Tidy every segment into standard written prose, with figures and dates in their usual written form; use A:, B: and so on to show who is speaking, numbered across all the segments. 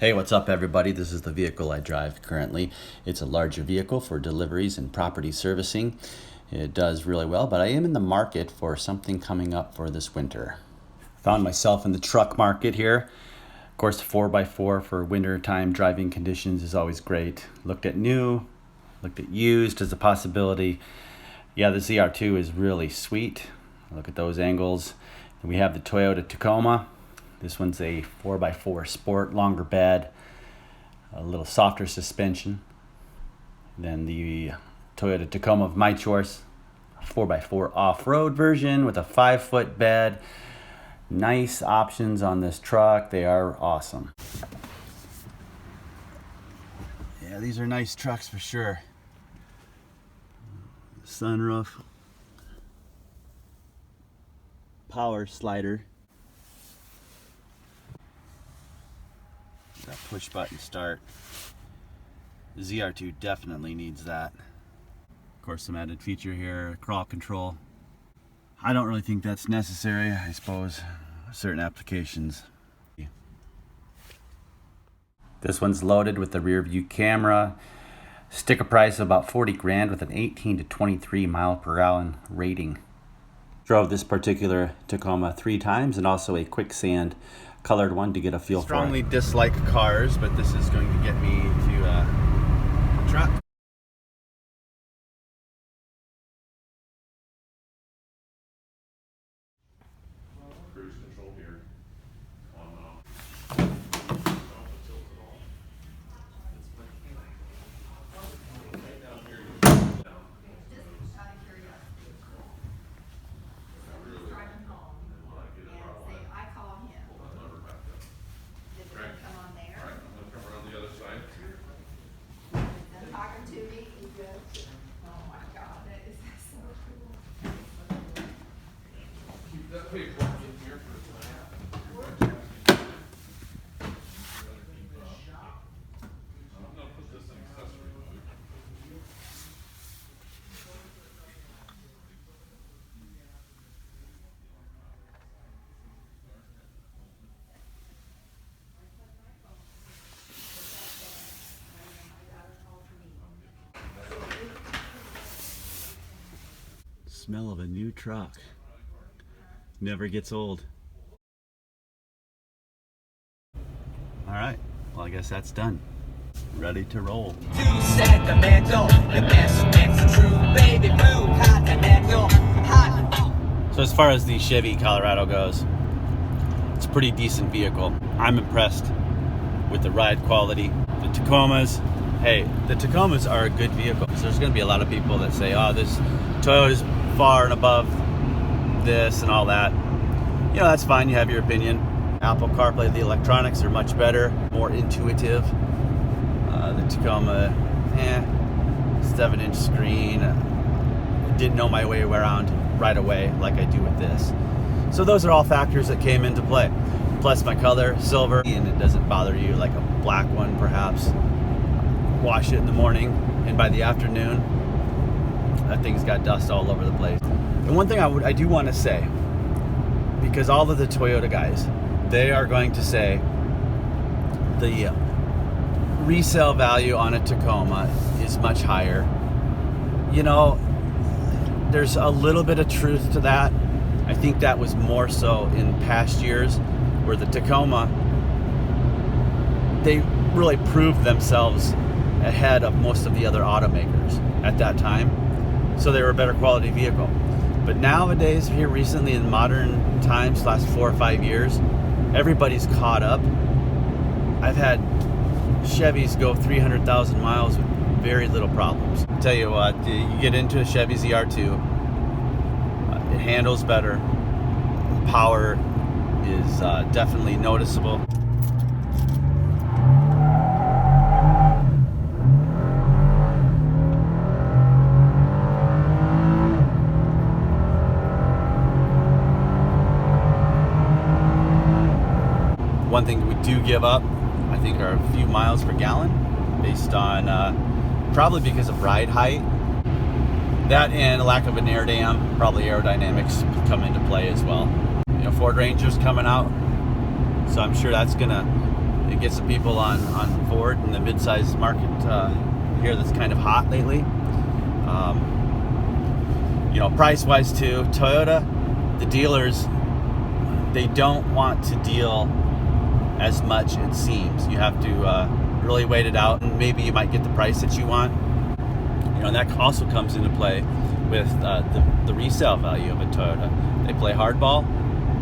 A: Hey, what's up everybody? This is the vehicle I drive currently. It's a larger vehicle for deliveries and property servicing. It does really well, but I am in the market for something coming up for this winter. Found myself in the truck market here. Of course, 4x4 for winter time driving conditions is always great. Looked at new, looked at used as a possibility. Yeah, the ZR2 is really sweet. Look at those angles. And we have the Toyota Tacoma. This one's a 4x4 sport, longer bed, a little softer suspension than the Toyota Tacoma of my choice. 4x4 off-road version with a 5-foot bed. Nice options on this truck. They are awesome. Yeah, these are nice trucks for sure. Sunroof. Power slider. That push button start. The ZR2 definitely needs that. Of course, some added feature here, crawl control. I don't really think that's necessary, I suppose, certain applications. This one's loaded with the rear view camera. Sticker price of about 40 grand with an 18 to 23 mile per gallon rating. Drove this particular Tacoma 3 times and also a quicksand colored one to get a feel for it. Strongly dislike cars, but this is going to get me to a truck.
B: Cruise control here.
A: Smell of a new truck. Never gets old. All right, well, I guess that's done. Ready to roll. So as far as the Chevy Colorado goes, it's a pretty decent vehicle. I'm impressed with the ride quality. The Tacomas, hey, the Tacomas are a good vehicle. So there's gonna be a lot of people that say, oh, this Toyota's far and above this and all that. You know, that's fine, you have your opinion. Apple CarPlay, the electronics are much better, more intuitive. The Tacoma, 7-inch screen. Didn't know my way around right away like I do with this. So those are all factors that came into play. Plus my color, silver, and it doesn't bother you like a black one perhaps. Wash it in the morning, and by the afternoon, that thing's got dust all over the place. And one thing I do want to say, because all of the Toyota guys, they are going to say the resale value on a Tacoma is much higher. You know, there's a little bit of truth to that. I think that was more so in past years, where the Tacoma, they really proved themselves ahead of most of the other automakers at that time. So they were a better quality vehicle. But nowadays, here recently in modern times, last 4 or 5 years, everybody's caught up. I've had Chevys go 300,000 miles with very little problems. I'll tell you what, you get into a Chevy ZR2, it handles better. Power is definitely noticeable. One thing we do give up, I think, are a few miles per gallon based on probably because of ride height. That and a lack of an air dam, probably aerodynamics come into play as well. You know, Ford Ranger's coming out, so I'm sure that's gonna it gets some people on board in the mid-sized market here that's kind of hot lately. You know, price-wise too, Toyota, the dealers, they don't want to deal as much, it seems. You have to really wait it out, and maybe you might get the price that you want. You know, and that also comes into play with the resale value of a Toyota. They play hardball.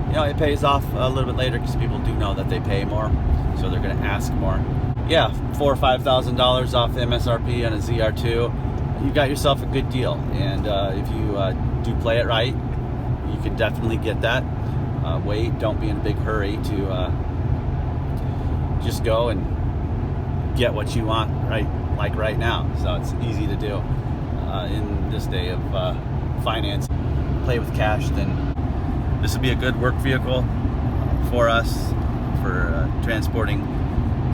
A: You know, it pays off a little bit later because people do know that they pay more, so they're going to ask more. Yeah, $4,000 or $5,000 off MSRP on a ZR2, you got yourself a good deal. And if you do play it right, you can definitely get that. Wait, don't be in a big hurry to just go and get what you want right now. So it's easy to do in this day of finance. Play with cash, then this would be a good work vehicle for us for transporting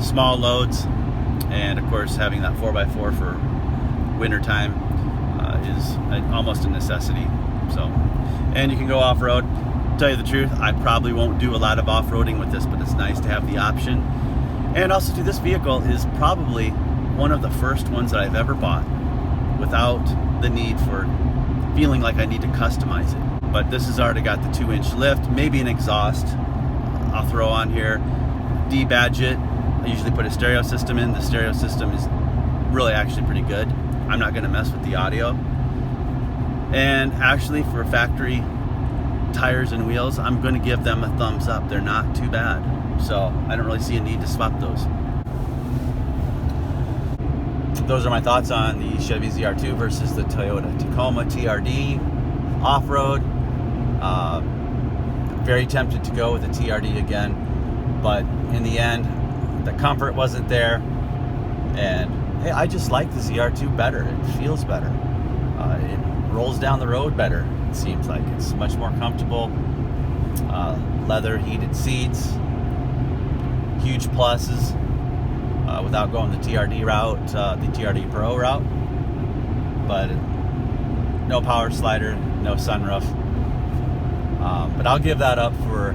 A: small loads, and of course having that 4x4 for winter time is almost a necessity. So, and you can go off-road. Tell you the truth, I probably won't do a lot of off-roading with this, but it's nice to have the option. And also too, this vehicle is probably one of the first ones that I've ever bought without the need for feeling like I need to customize it. But this has already got the 2-inch lift, maybe an exhaust I'll throw on here, debadge it. I usually put a stereo system in. The stereo system is really actually pretty good. I'm not gonna mess with the audio. And actually for factory tires and wheels, I'm gonna give them a thumbs up. They're not too bad. So I don't really see a need to swap those. Those are my thoughts on the Chevy ZR2 versus the Toyota Tacoma TRD off-road. Very tempted to go with the TRD again, but in the end, the comfort wasn't there. And hey, I just like the ZR2 better. It feels better. It rolls down the road better. It seems like it's much more comfortable. Leather heated seats, huge pluses. Without going the TRD route, the TRD Pro route, but no power slider, no sunroof. But I'll give that up for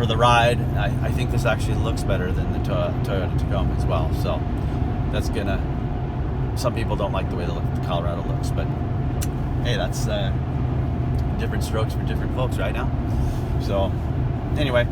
A: the ride. I think this actually looks better than the Toyota Tacoma as well. So that's gonna. Some people don't like the way the Colorado looks, but hey, that's different strokes for different folks right now. So anyway.